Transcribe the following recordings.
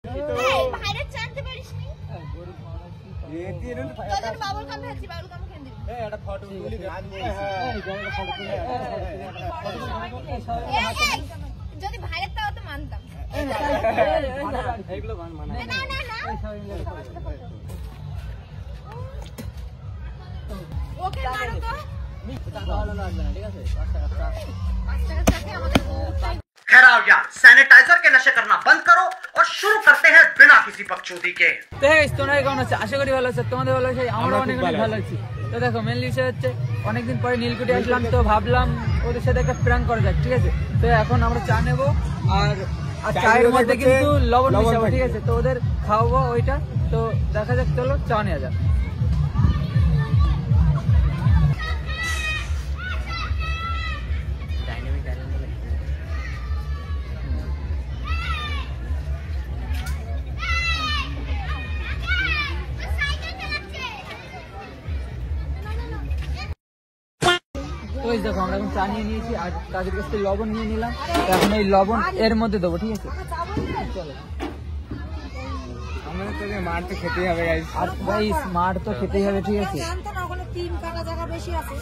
ভাইরে জানতে পারিসনি তোদের বাবুল কাম খাচ্ছি বাবুল কাম খেয়ে দিবি একটা ফটো তুলি যদি ভাইরে তাও তো মানতাম এইগুলো মানা না না না ওকে মারো তো ভালো লাগবে না ঠিক আছে ठहराओ यार, सैनिटाइजर के नशे करना बंद करो और शुरू करते हैं बिना किसी बकचोदी के। তো তোমরা কেমন আছো? আশা করি ভালো আছো। তোমাদের ভালো আছে? আমরা অনেক অনেক ভালো আছি। তো দেখো মেনলি বিষয় হচ্ছে অনেকদিন পরে নীলকুঠি আসলাম, তো ভাবলাম ওদের সাথে একটা প্র্যাঙ্ক করা যাক, ঠিক আছে? তো এখন আমরা চা নেবো আর চায়ের মধ্যে কিন্তু লবণ মিশাবো, ঠিক আছে? তো ওদের খাওয়াবো ওইটা, তো দেখা যাক, চলো চা নেওয়া যাক। ওই দেখো আমরা এখন চা নিয়ে নিয়েছি আর তাদের কাছ থেকে লবণ নিয়ে নিলাম, তো এখন এই লবণ এর মধ্যে দেবো, ঠিক আছে? চলো আমাদের তোকে মার তো খেতেই হবে গাইস, আর ভাই মার তো খেতেই হবে, ঠিক আছে? জানতো না ওখানে 3 কাটা জায়গা বেশি আছে,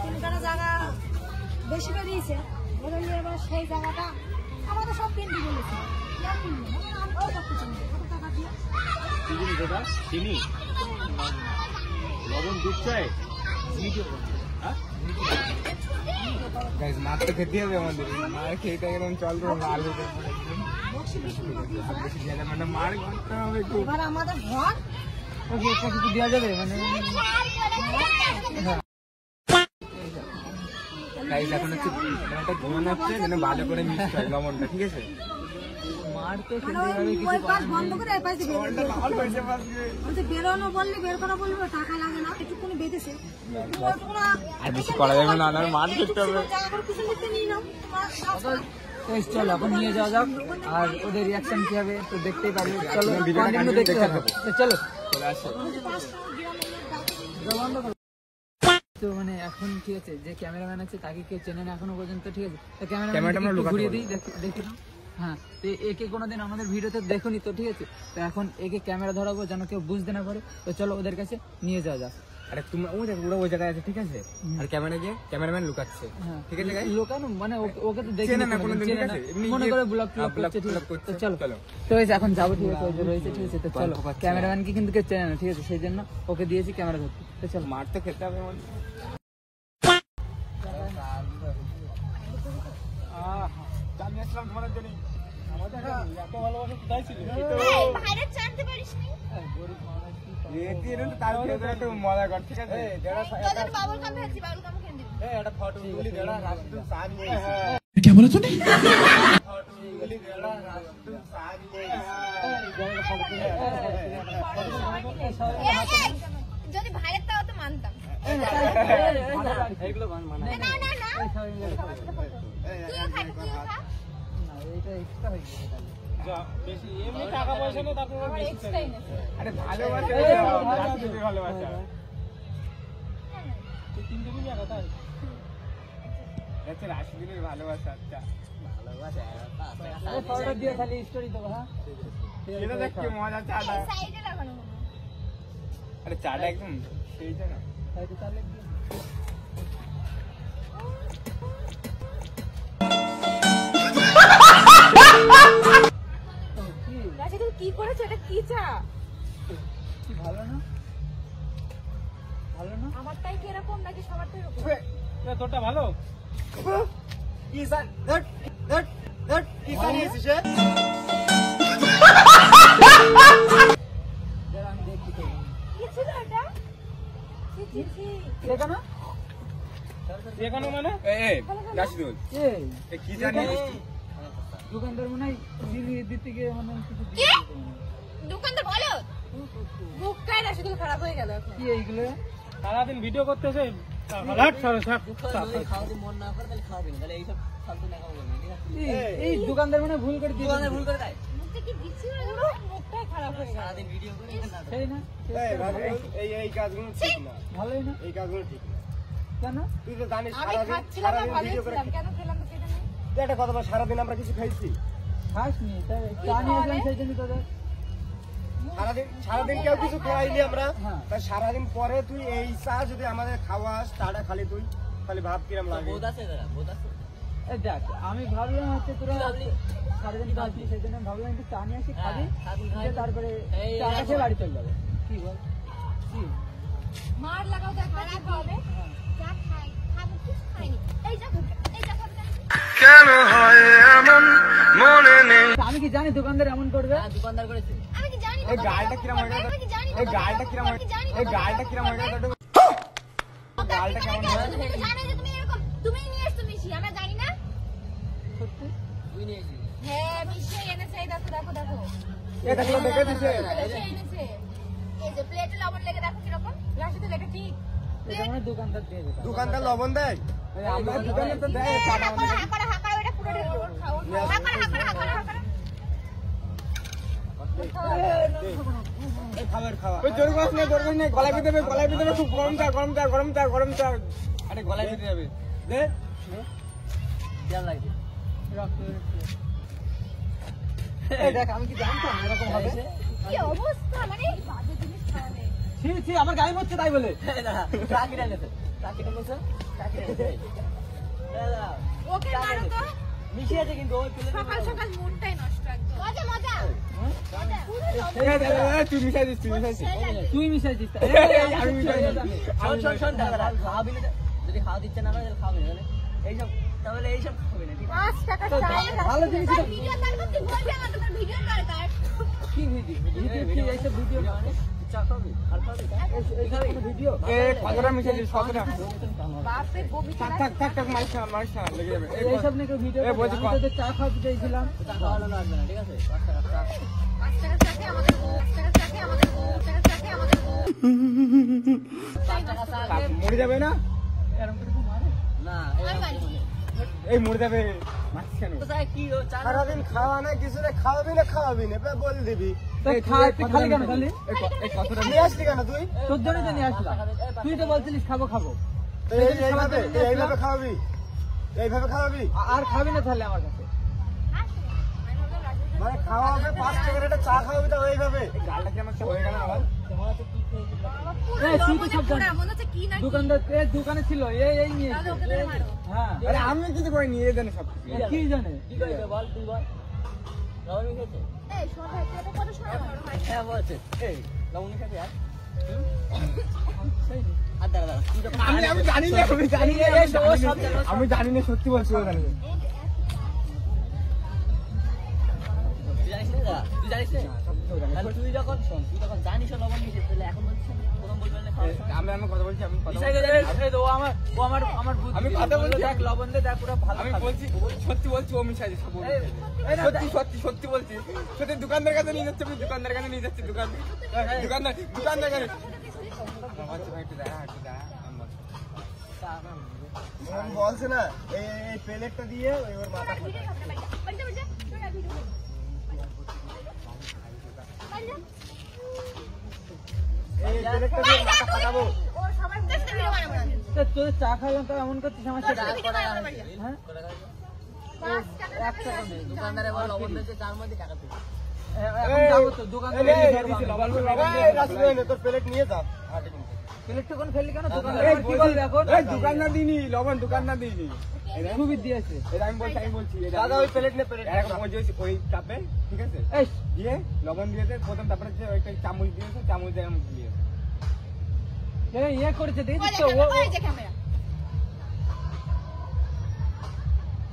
3 কাটা জায়গা বেশি করে দিয়েছে। বলে এবার সেই জায়গাটা আমাদের সব কিনতে বলেছে, কেন কিনবে না? আমরাও করতে চাই, কত টাকা দিয়ে চিনি দাদা, চিনি লবণ দুধ চাই ভিডিও হ্যাঁ গাইস, মার তো খেতেই হবে আমাদের, মার খেতে গেলাম চল তো লাল হতে মানে মার করতে হবে একটু। এবার আমাদের ঘর ওকে একটা কিছু দেওয়া যাবে মানে গাইস এখন হচ্ছে একটা ঘুমানো হচ্ছে যেন ভালো করে মিক্স হয় লবণটা, ঠিক আছে? মার তো মানে খেতেই হবে, ওই কিছু পাশ বন্ধ করে এই পাশ দিয়ে বলতে বেরোনো বললে বের করা বলবে, টাকা লাগে না, একটুখানি বেঁধেছে আর বেশি করা যাবে না, আর মার খেতে হবে। জায়গা করে কিছু নিতে নিয়ে নাও চলো এখন নিয়ে যাওয়া যাক, আর ওদের রিয়াকশন কি হবে তো দেখতেই পারবে। চলো কন্টিনিউ দেখতে হবে, তো চলো চলে আসো। তো মানে এখন ঠিক আছে, যে ক্যামেরাম্যান আছে তাকে কেউ চেনে না এখনো পর্যন্ত, ঠিক আছে? তো ক্যামেরাটা ক্যামেরাম্যান আমরা লুকাতে ঘুরিয়ে পারি। দিই, দেখি না। হ্যাঁ, তো একে কোনোদিন আমাদের ভিডিওতে দেখুনি তো, ঠিক আছে? তো এখন একে ক্যামেরা ধরাবো যেন কেউ বুঝতে না পারে, তো চলো ওদের কাছে নিয়ে যাওয়া যাক। আরে তুমি ওই দেখো ওরা ওই জায়গায় আছে, ঠিক আছে? আর ক্যামেরাম্যান লুকাচ্ছে, হ্যাঁ, ঠিক আছে গাইস? লোকানো মানে ওকে তো দেখি চেনে না না কোনোদিন, কোনোদিন, চেনে ঠিক না, আছে? এমনি মনে গিয়ে করে ব্লগ করছে, ঠিক আছে? তো চলো তো এই যে এখন যাবো, ঠিক আছে? ওই যে রয়েছে, ঠিক আছে? তো চলো, ক্যামেরাম্যানকে কিন্তু কেউ চেনে না, ঠিক আছে? সেই জন্য ওকে দিয়েছি ক্যামেরা ধরতে, তো চলো। মার তো খেতে হবে আমাদের। আমি আসলাম তোমাদের জন্য, আমাদের এত ভালোবাসা কোথায় ছিল? ভাইরে জানতে পারিসনি তার একটু মজা কর, ঠিক আছে? তোদের বাবুল কাম খাচ্ছি বাবুল কাম খেয়ে দিবি একটা ফটো তুলি দেড়া রাষ্ট্র সামনে क्या बोला तूने? ফটো তুলি দেড়া রাষ্ট্র সামনে যদি ভাইরে তাও তো মানতাম এইগুলো মানে না না না তুইও খা তুইও খা এটা এক্সট্রা হয়ে গেছে। বেশি এমনি টাকা পয়সা নেই, তারপর এক্সট্রাই না আরে ভালোবাসা ভালোবাসা তিনটে দিবি আর তাই আচ্ছা রাশিদিনের ভালোবাসা। আচ্ছা ভালোবাসা আরে পাউডার দিয়ে খালি স্টোরি দেবো। হ্যাঁ, এটা দেখ কি মজা চাটা। সাইডে লাগানো আরে চাটা একদম সেইটা না, হয়তো তাহলে গাছে তুই কি করেছো? এটা কি চা? কি ভালো না? ভালো না? আমারটাই কি এরকম নাকি সবারটাই এরকম? তোরটা ভালো কিসান ধট ধট ধট কিসান এসেছে। যারা আমি দেখি তো কি ছিল এটা? ছি ছি ছি দেখো না, এখানে মানে এই রাশিদুল এই কি জানি দোকানদার মনে হয় দিল্লি দিতে গিয়ে মানে কিছু কি? দোকানদার বলো বুকটাই না শুধু খারাপ হয়ে গেল এখন। কি এইগুলো সারাদিন ভিডিও করতেছে এই দোকানদার মানে ভুল করে দিয়ে মুখটা কি বিচ্ছি হয়ে গেল? মুখটাই খারাপ হয়ে গেল। সারাদিন ভিডিও করে সেই না, এই কাজগুলো ঠিক না, ভালোই না, এই কাজগুলো ঠিক না। কেন? তুই তো জানিস আমি খাচ্ছিলাম না, ভালোই ছিলাম, কেন খেলাম তো সেটা নেই। একটা কথা বল, সারাদিন আমরা কিছু খাইছি? খাসনি তাই চা নিয়ে আসলাম সেই জন্য তোদের সারাদিন কেউ কিছু খাওয়াইনি আমরা, হ্যাঁ। তাই সারাদিন পরে তুই এই চা যদি আমাদের খাওয়াস, চাটা খালি তুই খালি ভাব কিরম লাগে। এই দেখ আমি ভাবলাম হচ্ছে তোরা সারাদিন খাচ্ছি সেই জন্য ভাবলাম একটু চা নিয়ে আসি খাবি দিয়ে তারপরে চা খেয়ে বাড়ি চলে যাবে। কি বল কি মার লাগাও দেখ খারাপ হবে যা খাই খাবো কিছু খাইনি এই যা খাবে কেন হয় এমন মনে নেই। আমি কি জানি দোকানদার এমন করবে? দোকানদার করেছে। আমি কি জানি এই গালটা কিরম হয়ে গেল, এই গালটা কিরম হয়ে গেল, এই গালটা কিরম হয়ে গেল, গালটা কেমন হয়? তুমি তো জানো যে তুমি এরকম তুমি নিয়ে আসছো মিশি আমরা জানি না সত্যি তুই নিয়েছিস। হ্যাঁ মিশি এনেছে এই দেখো দেখো দেখো এই দেখো দেখে দিছে, এনেছে এই যে প্লেটে লবণ লেগে দেখো কিরকম লাস্টে তো লেখা ঠিক এটা মানে দোকানদার দিয়ে দেবে। দোকানদার লবণ দেয়, এই আমরা দোকানে তো দেয় চা আমাদের। হাঁকাড়া এটা পুরো ঢেলে খাও হাঁকাড়া এই খাবার খাওয়া ওই জোর করিস না, জোর করিস না, গলায় দিতে হবে, গলায় দিতে হবে, খুব গরম চা, গরম চা, গরম চা, গরম চা, আরে গলায় দিতে হবে দে। কেমন লাগছে? এই দেখ আমি কি জানতাম এরকম হবে? কি অবস্থা মানে বাজে জিনিস খাওয়ালে ছি ছি আমার গায়ে মরছে তাই বলে। চাকিটা এনেছে। চাকিটা এনেছে? চাকিটা এনেছে। ওকে মারো তো মিশিয়ে আছে কিন্তু ওই প্লেটে সকাল সকাল মুডটাই নষ্ট একদম মজা মজা তুই মিশাই দিস, তুই মিশাই দিস। তুই মিশাইছিস তাই? আমি মিশাই দিস। শোন দাদা খাওয়াবি না যদি খাওয়া দিচ্ছে না তাহলে খাওয়াবি না তাহলে এইসব তাহলে এইসব খাবে না ঠিক আছে 5 টাকা চাই ভালো জিনিস ভিডিও দরকার তুই বলবি আমার তোমার ভিডিও দরকার কি ভিডিও কি এইসব ভিডিও চা খাবি আর খাবি এইসব কোনো ভিডিও এ কতটা মিশাই দিস, কতটা? বাপ রে বমি থাক থাক থাক থাক, মারিস না, মারিস না, লেগে যাবে। এই এইসব নিয়ে কেউ ভিডিও এ বলছি আমি তোদের চা খাওয়াতে চাইছিলাম। চা খাওয়ানো লাগবে না ঠিক আছে 5 টাকা চা 5 টাকা চাকে আমাদের 5 টাকা চাকে আমাদের 5 টাকা চাকে আমাদের 5 টাকা চা থাক, মরে যাবে না, এরকম করে কেউ মারে? না আর বাড়ি এই মরে যাবে, মারিস কেন? তো চা কি ও চা সারাদিন খাওয়া না কিছু না, খাওয়াবি না খাওয়াবি না, বল দিবি। তুই খালি কেন খালি? এই কতটা নিয়ে আসলি কেন তুই? তোর জন্যই তো নিয়ে আসলাম। তুই তো বলছিলিস খাবো খাবো এইভাবে খাওয়াবি, এইভাবে খাওয়াবি, আর খাবি না তাহলে আমার কাছে। মানে খাওয়া হবে 5 টাকার একটা চা খাওয়াবি তো এইভাবে। গালটা কি আমার হয়ে গেল আবার? এই তুই তো সব জানিস। মনে হচ্ছে কি না দোকানদার দোকানে ছিল এই নিয়ে তাহলে ওকে ধরে মারো হ্যাঁ আরে আমি কিছু করি নিয়ে জানি সব কিছু। কি জানে কি করবে বল তুই বল লবণ খেতে এই শোন ভাই তুই কত সময় বড় ভাই হ্যাঁ বলছে এই লবণ খেতে আর আর দাঁড়া তুই তো আমি জানি না, আমি জানি না, আমি জানি না, সত্যি বলছি, ও জানি না। তুই জানিস না তুই জানিস না তাহলে তুই যখন জানিস লবণ নিতে তাহলে এখন বলছিস প্রথম বলবি না খাওয়ার সময় আমি কথা বলছি, আমি কথা বিষয়টা জানিস? এই তো ও আমার বুদ্ধি আমি দিল। কথা বললো, বলছি। দেখ লবণ দে দেখ পুরো ভালো আমি খাবে। বলছি, সত্যি বলছি, ও মিশাই দিচ্ছে, সব বলছি। সত্যি সত্যি সত্যি বলছি, সত্যি দোকানদার কাছে নিয়ে যাচ্ছে, আমি দোকানদার কাছে নিয়ে যাচ্ছি, দোকানদার কাছে। আচ্ছা ভাই একটু দাঁড়া, একটু দাঁড়া, আমি বলছি। বলছে না এই প্লেটটা দিয়ে ওর মাথা ভিডিও করতে পারি বলতে বলতে তোরা ভিডিও কর এই প্লেটটা দিয়ে মাথা ফাটাবো। ও সবার কাছে ভিডিও বানাবো না তা তোদের চা খাইলাম তো এমন করছিস আমার সাথে? হ্যাঁ 5 টাকা 1 টাকা নেই। দোকানদারে বল লবণ দিতে চার মধ্যে টাকা দিতে এখন যাবো তো দোকানদার তোর প্লেট নিয়ে যা। প্লেটটা কোন ফেললি কেন? দোকানদার কি বলবে এখন? দোকানদার দিনি লবণ, দোকানদার দিনি। খুবই দিয়েছে। এটা আমি বলছি দাদা ওই প্লেট নে, প্লেট এরকম ওই কাপে, ঠিক আছে, এই দিয়ে লবণ দিয়েছে প্রথম, তারপরে যে ওইটা চামচ দিয়েছে, চামচ দিয়ে এরকম দিয়েছে। ইয়ে করেছে দেখছিস তো ও ওই যে ক্যামেরা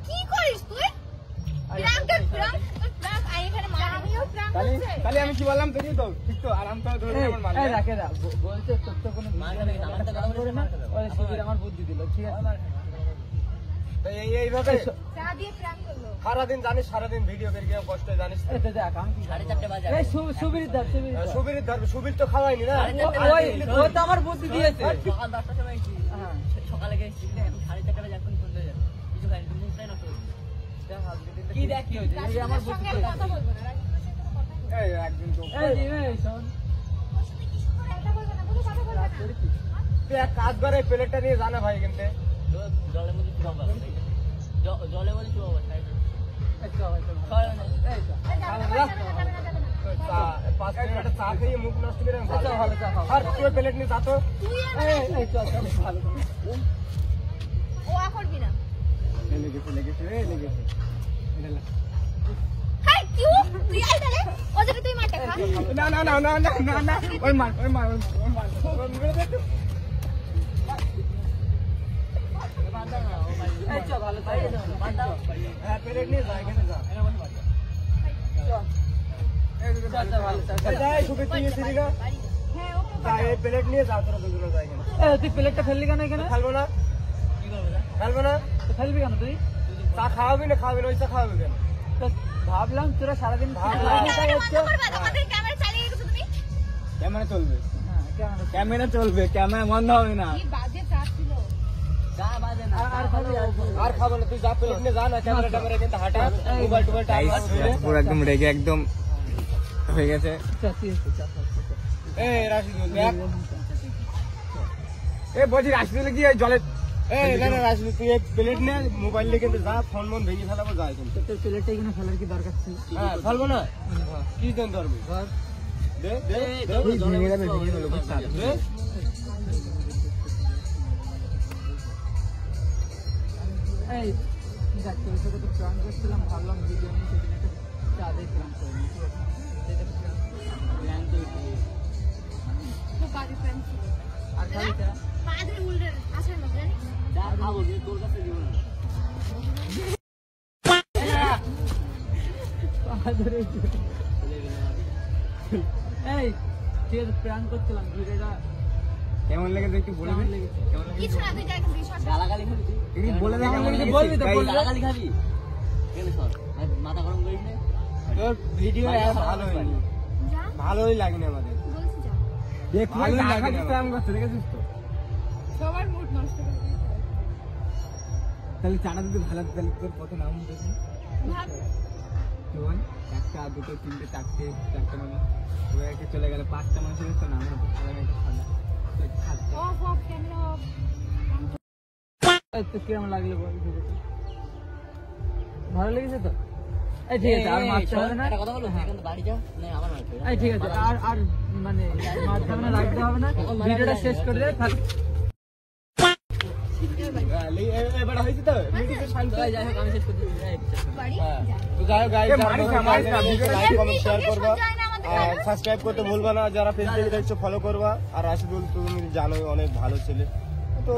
কি করিস তুই প্রাঙ্ক আই এখানে আমিও প্রাঙ্ক তাহলে আমি কি বললাম দেখি তো, ঠিক তো, আরাম তো ধরে আমার মাল। এই রাখে রাখ বলছে তোর তো কোনো শিবির আমার বুদ্ধি দিল ঠিক আছে। এইভাবে চা দিয়ে প্রাঙ্ক করলো সারাদিন জানিস, সারাদিন ভিডিও করে গিয়ে কষ্ট জানিস। এই তো দেখ আমি কি 4:30 বাজে এই সুবির ধর সুবির ধরবে, সুবির তো খাওয়াইনি না। ও তো আমার বুদ্ধি দিয়েছে। সকাল 10টার সময় এসেছি হ্যাঁ সকালে গেছি এখন 4:30 এখন ফোন করে যাবে কিছু খাই তুমি মুখটাই নষ্ট করে কি দেখ কি হয়েছে এই যে আমার বুদ্ধি সঙ্গে দিয়েছে। কথা বলবো না এই একদিন তো এই শোন কথা বলবো না বুঝি কথা বলবো না তুই এক কাজ করে প্লেটটা নিয়ে জানা ভাই, কিন্তু জলের মধ্যে চুবাবো জলে বলি চুবাবো চা খেয়ে মুখ নষ্ট করে আর তুই প্লেট নিয়ে যা তো ও করবি না লেগেছে হাই কিউ তুই আই তাহলে ওদেরকে তুই মারটা খা না ওই মার প্লেট নিয়ে যা এখানে যা প্লেট নিয়ে যা তোরা দুজনে যা এখানে তুই প্লেটটা ফেললি কেন এখানে? খেলবো না তো ফেলবি কেন তুই? চা খাওয়াবি না ওই চা খাওয়াবি কেন? তো ভাবলাম তোরা সারাদিন আমাদের ক্যামেরা চালিয়ে রেখেছো তুমি ক্যামেরা চলবে, হ্যাঁ, ক্যামেরা চলবে, ক্যামেরা বন্ধ হবে না। কি বাজে চা ছিল আর খাবো না, তুই যা প্লেট নিয়ে যা না, ক্যামেরা কিন্তু হাঁটা মোবাইল পুরো একদম রেগে একদম হয়ে গেছে। এই রাশিদুল দেখ, বলছি রাশিদুল কি জলে রাশিদুল তুই প্লেট নিয়ে মোবাইল নিয়ে কিন্তু যা, ফোন ভেঙে ফেলাবো যায় কিন্তু। তোর প্লেটটা এখানে ফেলার কি দরকার ছিল? হ্যাঁ ফেলবো না, কি দেন ধরবি দে এই দেখ তোর সাথে তো প্ল্যান করছিলাম, ভাবলাম ভিডিও নিয়ে সেদিন একটা চা দিয়ে প্ল্যান করে নিই, ঠিক আছে? প্ল্যান তো খুব বাজে ফ্রেন্ড ছিল আর খালি চা পাদরে উল্টে আসে না জানি চা খাবো কিন্তু তোর কাছে দিব না। এই ঠিক আছে, প্ল্যান করছিলাম ভিডিওটা কেমন লেগেছে একটু বলে কেমন দে। লেগেছে? কিছু না তুই যাই বিশ্বাস গালাগালি খাবি তুই? তুই বলে দে কেমন লেগেছে। বলবি তো, বলবি। গালাগালি খাবি কেন সর মাথা গরম করিস না তোর ভিডিও ভালো হয়নি, যা ভালোই লাগেনি আমাদের। বলছি যা দেখ ভালোই লাগেনি, প্ল্যান করতে দেখেছিস তো। সবার মুড নষ্ট করে দিয়েছে তাহলে চাটা যদি ভালো হতো, তাহলে তোর কত নাম হতো? ভাব কেমন একটা দুটো তিনটে চারটে মানুষ ওকে চলে গেলে 5টা মানুষের তো নাম হতো। অফ ক্যামেরা অফ তো কিরম লাগলো বল ভিডিওটা? ভালো লেগেছে তো? এই ঠিক আছে, আর মারতে হবে না। একটা কথা বলো, এখান থেকে বাড়ি যা না আমার মারতে হবে। এই ঠিক আছে, আর মানে মারতে হবে না, লাগতে হবে না, ভিডিওটা শেষ করে দে। এবার হয়েছে তো যাই হোক আমি শেষ করে দিচ্ছি। বাড়ি যা তো যাই হোক গাইস, লাইক কমেন্ট শেয়ার করবা যায় না আমাদের আর সাবস্ক্রাইব করতে ভুলবা না। যারা ফেসবুকে দেখছো ফলো করবা। আর রাশিদুল তুমি জানোই অনেক ভালো ছেলে তো